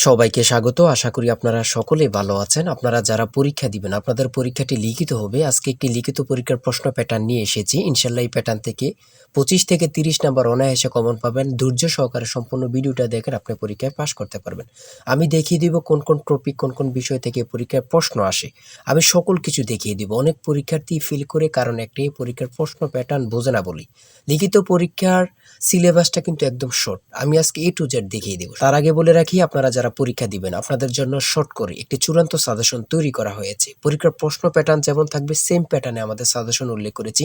সবাইকে স্বাগত। আশা করি আপনারা সকলেই ভালো আছেন। আপনারা যারা পরীক্ষা দিবেন, আপনাদের পরীক্ষাটি লিখিত হবে। আজকে একটি লিখিত পরীক্ষার প্রশ্ন প্যাটার্ন নিয়ে এসেছি। ইনশাআল্লাহ এই প্যাটার্ন থেকে 25 থেকে 30 নাম্বার অনায়াসে কমন পাবেন। ধৈর্য সহকারে সম্পূর্ণ ভিডিওটা দেখেন, আপনি পরীক্ষায় পাস করতে পারবেন। আমি দেখিয়ে দিব কোন কোন টপিক, কোন কোন বিষয় থেকে পরীক্ষায় প্রশ্ন আসে। আমি সকল কিছু দেখিয়ে দিব। অনেক পরীক্ষার্থী ফেল করে কারণ একটাই, পরীক্ষার প্রশ্ন প্যাটার্ন বোঝে না বলি। লিখিত পরীক্ষার সিলেবাসটা কিন্তু একদম শর্ট। আমি আজকে A to Z দেখিয়ে দেব। তার আগে বলে রাখি, আপনারা যারা পরীক্ষা দিবেন, আপনাদের জন্য শর্ট করে একটি চূড়ান্ত সাজেশন তৈরি করা হয়েছে। পরীক্ষার প্রশ্ন প্যাটার্ন যেমন থাকবে সেম প্যাটার্নে আমাদের সাজেশন উল্লেখ করেছি।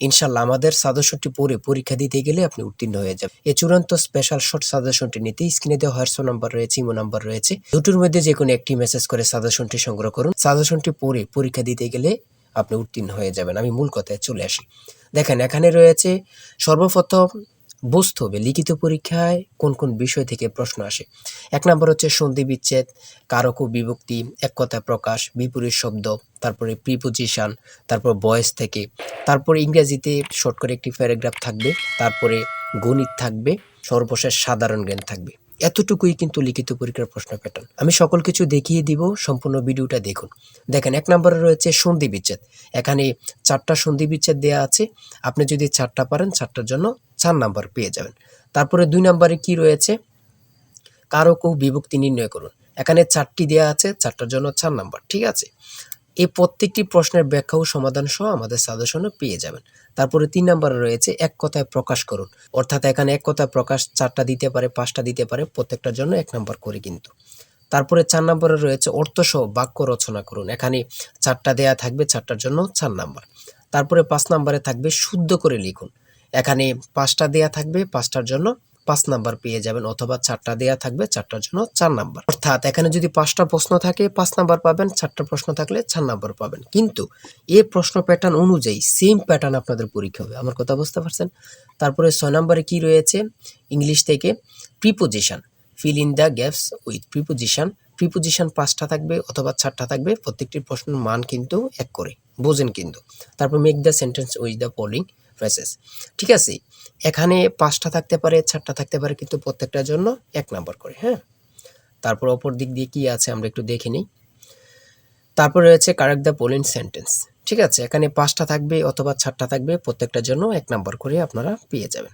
ইনশাআল্লাহ আমাদের সাজেশনটি পড়ে পরীক্ষা দিতে গেলে আপনি উত্তীর্ণ হয়ে যাবেন। এই চূড়ান্ত স্পেশাল শর্ট সাজেশনটি নিতে স্ক্রিনে দেওয়া হোয়াটসঅ্যাপ নাম্বার রয়েছে, ইমো নাম্বার রয়েছে। দুটোর মধ্যে যে কোনো একটি মেসেজ করে সাজেশনটি সংগ্রহ করুন। সাজেশনটি পড়ে পরীক্ষা দিতে গেলে আপনি উত্তীর্ণ হয়ে যাবেন। আমি মূল কথায় চলে আসি। দেখেন, এখানে রয়েছে সর্বপ্রথম বুঝতে হবে লিখিত পরীক্ষায় কোন কোন বিষয় থেকে প্রশ্ন আসে। 1 নাম্বার হচ্ছে সন্ধি বিচ্ছেদ, কারক ও বিভক্তি, এক কথায় প্রকাশ, বিপরীত শব্দ, তারপরে প্রিপোজিশন, তারপর ভয়েস থেকে, তারপরে ইংরেজিতে শর্ট করে একটি প্যারাগ্রাফ থাকবে, তারপরে গণিত থাকবে, সর্বশেষ সাধারণ জ্ঞান থাকবে। এতটুকুই কিন্তু লিখিত পরীক্ষার প্রশ্ন প্যাটার্ন। আমি সকল কিছু দেখিয়ে দিব, সম্পূর্ণ ভিডিওটা দেখুন। দেখেন, 1 নম্বরে রয়েছে সন্ধি বিচ্ছেদ। এখানে 4টা সন্ধি বিচ্ছেদ দেওয়া আছে। আপনি যদি 4টা পারেন, 4টার জন্য 4 নাম্বার পেয়ে যাবেন। তারপরে 2 নম্বরে কি রয়েছে, কারক ও বিভক্তি নির্ণয় করুন। এখানে 4টি দেওয়া আছে, 4টার জন্য 4 নাম্বার। ঠিক আছে, এই প্রত্যেকটি প্রশ্নের ব্যাখ্যা ও সমাধান সহ আমাদের সাজেশনে পেয়ে যাবেন। তারপরে 3 নম্বরে রয়েছে এক কথায় প্রকাশ করুন। অর্থাৎ এখানে এক কথায় প্রকাশ 4টা দিতে পারে, 5টা দিতে পারে, প্রত্যেকটার জন্য 1 নাম্বার করে কিন্তু। তারপরে 4 নম্বরে রয়েছে অর্থসহ বাক্য রচনা করুন। এখানে 4টা দেয়া থাকবে, 4টার জন্য 4 নাম্বার। তারপরে 5 নম্বরে থাকবে শুদ্ধ করে লিখুন। এখানে 5টা দেয়া থাকবে, 5টার জন্য 5 নাম্বার পেয়ে যাবেন, অথবা 4টা দেয়া থাকবে, 4টার জন্য 4 নাম্বার। অর্থাৎ এখানে যদি 5টা প্রশ্ন থাকে 5 নাম্বার পাবেন, 4টা প্রশ্ন থাকলে 4 নাম্বার পাবেন। কিন্তু এই প্রশ্ন প্যাটার্ন অনুযায়ী সেম প্যাটার্ন আপনাদের পরীক্ষা হবে। আমার কথা বুঝতে পারছেন? তারপরে 6 নম্বরে কি রয়েছে, ইংলিশ থেকে preposition, fill in the gaps with preposition. Preposition 5টা থাকবে অথবা 4টা থাকবে, প্রত্যেকটি প্রশ্নের মান কিন্তু 1 করে, বোঝেন কিন্তু। তারপর make the sentence with the following phrases. ঠিক আছে, এখানে 5টা থাকতে পারে, 4টা থাকতে পারে, কিন্তু প্রত্যেকটার জন্য 1 নাম্বার করে। হ্যাঁ, তারপর অপর দিক দিয়ে কি আছে আমরা একটু দেখে নিই। তারপর রয়েছে কারেক্ট দ্য ফলোইং সেন্টেন্স। ঠিক আছে, এখানে 5টা থাকবে অথবা 4টা থাকবে, প্রত্যেকটার জন্য 1 নাম্বার করে আপনারা পেয়ে যাবেন।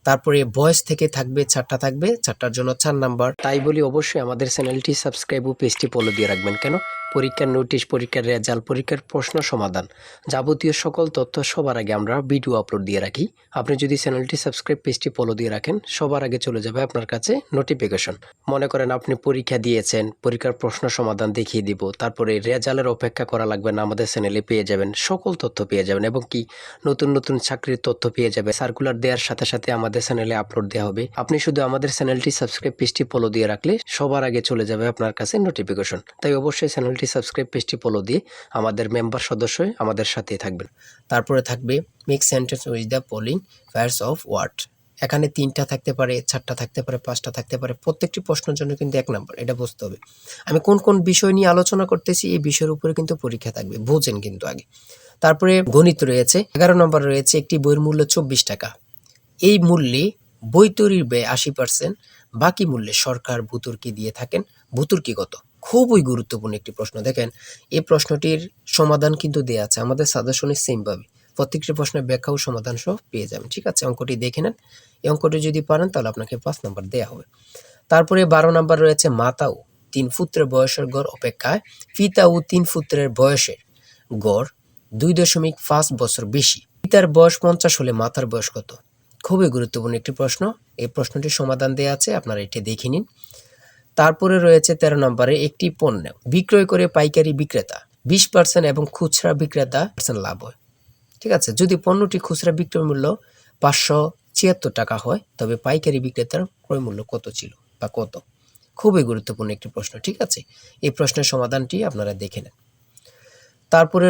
তারপরে ভয়েস থেকে থাকবে 4টা থাকবে, 4টার জন্য 4 নাম্বার। তাই বলি অবশ্যই আমাদের চ্যানেলটি সাবস্ক্রাইব ও পেজটি ফলো দিয়ে রাখবেন। কেন? পরীক্ষার নোটিশ, পরীক্ষার রেজাল্ট, পরীক্ষার প্রশ্ন সমাধান, যাবতীয় সকল তথ্য সবার আগে আমরা ভিডিও আপলোড দিয়ে রাখি। আপনি যদি চ্যানেলটি সাবস্ক্রাইব, পেজটি ফলো দিয়ে রাখেন, সবার আগে চলে যাবে আপনার কাছে নোটিফিকেশন। মনে করেন আপনি পরীক্ষা দিয়েছেন, পরীক্ষার প্রশ্ন সমাধান দেখিয়ে দিব, তারপরে রেজাল্টের অপেক্ষা করা লাগবে না, আমাদের চ্যানেলে পেয়ে যাবেন, সকল তথ্য পেয়ে যাবেন, এবং কি নতুন নতুন চাকরির তথ্য পেয়ে যাবে। সার্কুলার দেওয়ার সাথে সাথে আমাদের চ্যানেলে আপলোড দেওয়া হবে। আপনি শুধু আমাদের চ্যানেলটি সাবস্ক্রাইব, পেজটি ফলো দিয়ে রাখলে সবার আগে চলে যাবে আপনার কাছে নোটিফিকেশন। তাই অবশ্যই চ্যানেলটি সাবস্ক্রাইব, পেজটি ফলো দিয়ে আমাদের মেম্বার সদস্য হয়ে আমাদের সাথেই থাকবেন। তারপরে থাকবে make sentence with the following pairs of word. এখানে 3টা থাকতে পারে, 4টা থাকতে পারে, 5টা থাকতে পারে, প্রত্যেকটি প্রশ্নের জন্য কিন্তু 1 নাম্বার। এটা বুঝতে হবে। আমি কোন কোন বিষয় নিয়ে আলোচনা করতেছি, এই বিষয়ের উপরে কিন্তু পরীক্ষা থাকবে, বোঝেন কিন্তু আগে। তারপরে গণিত রয়েছে। 11 নম্বর রয়েছে একটি বইয়ের মূল্য 24 টাকা। এই মূল্যে বই তৈরির ব্যয় 80%, বাকি মূল্যে সরকার ভর্তুকি দিয়ে থাকেন। ভর্তুকি কত? খুবই গুরুত্বপূর্ণ একটি প্রশ্ন। দেখেন, এই প্রশ্নটির সমাধান কিন্তু দেয়া আছে আমাদের সাজেশনে সেম ভাবে। প্রত্যেকটি প্রশ্নের ব্যাখ্যা ও সমাধান সহ পেয়ে যাবেন। ঠিক আছে, অঙ্কটি দেখে নেন। এই অঙ্কটি যদি পারেন তাহলে আপনাকে 5 নাম্বার দেয়া হবে। তারপরে 12 নাম্বার রয়েছে মাতা ও 3 পুত্রের বয়সের গড় অপেক্ষায় পিতা ও 3 পুত্রের বয়সের গড় 2.5 বছর বেশি। পিতার বয়স 50 হলে মাতার বয়স কত? খুবই গুরুত্বপূর্ণ একটি প্রশ্ন। এই প্রশ্নটির সমাধান দেওয়া আছে, আপনারা এটি দেখে নিন। তারপরে রয়েছে 13 নম্বরে একটি পণ্য বিক্রয় করে পাইকারি বিক্রেতা 20% এবং খুচরা বিক্রেতা লাভ হয়। ঠিক আছে, যদি পণ্যটি খুচরা বিক্রয় মূল্য 576 টাকা হয়, তবে পাইকারি বিক্রেতার ক্রয় মূল্য কত ছিল বা কত? খুবই গুরুত্বপূর্ণ একটি প্রশ্ন। ঠিক আছে, এই প্রশ্নের সমাধানটি আপনারা দেখে নেন। তারপরে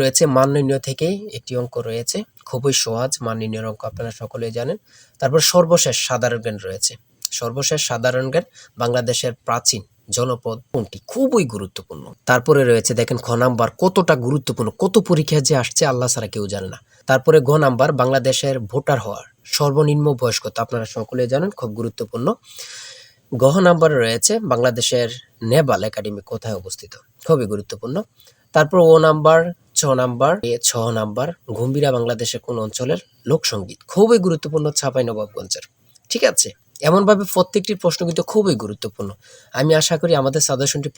রয়েছে মান নির্ণয় থেকে একটি অঙ্ক রয়েছে, খুবই সহজ মান নির্ণয়ের অঙ্ক, আপনারা সকলেই জানেন। তারপর সর্বশেষ সাধারণ জ্ঞান রয়েছে। সর্বশেষ সাধারণ জ্ঞান, বাংলাদেশের প্রাচীন জনপদ কোনটি? খুবই গুরুত্বপূর্ণ। তারপরে রয়েছে দেখেন খ নাম্বার, কতটা গুরুত্বপূর্ণ, কত পরীক্ষা যে আসছে আল্লাহ ছাড়া কেউ জানে না। তারপরে ঘ নাম্বার, বাংলাদেশের ভোটার হওয়ার সর্বনিম্ন বয়স কত আপনারা সকলে জানেন, খুব গুরুত্বপূর্ণ। গহ নাম্বারে রয়েছে বাংলাদেশের নেভাল একাডেমি কোথায় অবস্থিত, খুবই গুরুত্বপূর্ণ। তারপর ও নাম্বার, ছ নাম্বার, ছ নাম্বার গম্ভীরা বাংলাদেশের কোন অঞ্চলের লোকসঙ্গীত, খুবই গুরুত্বপূর্ণ চাঁপাইনবাবগঞ্জের। ঠিক আছে, এমনভাবে প্রত্যেকটি প্রশ্ন কিন্তু খুবই গুরুত্বপূর্ণ। আমি আশা করি আমাদের সাজেশনটি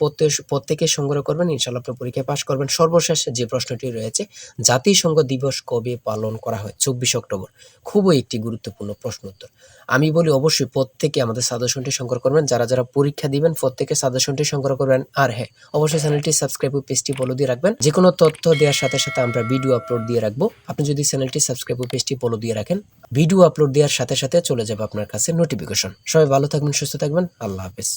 প্রত্যেকে সংগ্রহ করবেন, ইনশাআল্লাহ আপনি পরীক্ষায় পাশ করবেন। সর্বশেষ যে প্রশ্নটি রয়েছে, জাতিসংঘ দিবস কবে পালন করা হয়? 24 অক্টোবর। খুবই একটি গুরুত্বপূর্ণ প্রশ্ন উত্তর। আমি বলি অবশ্যই প্রত্যেকে আমাদের সাজেশনটি সংগ্রহ করবেন, যারা পরীক্ষা দিবেন প্রত্যেকে সাজেশনটি সংগ্রহ করবেন। আর হ্যাঁ, অবশ্যই চ্যানেলটি সাবস্ক্রাইব ও পেজটি ফলো দিয়ে রাখবেন। যে কোনো তথ্য দেওয়ার সাথে সাথে আমরা ভিডিও আপলোড দিয়ে রাখবো। আপনি যদি চ্যানেলটি সাবস্ক্রাইব ও পেজটি ফলো দিয়ে রাখেন, ভিডিও আপলোড দেওয়ার সাথে সাথে চলে যাবে আপনার কাছে নোটিফিকেশন। সবাই ভালো থাকবেন, সুস্থ থাকবেন, আল্লাহ হাফেজ।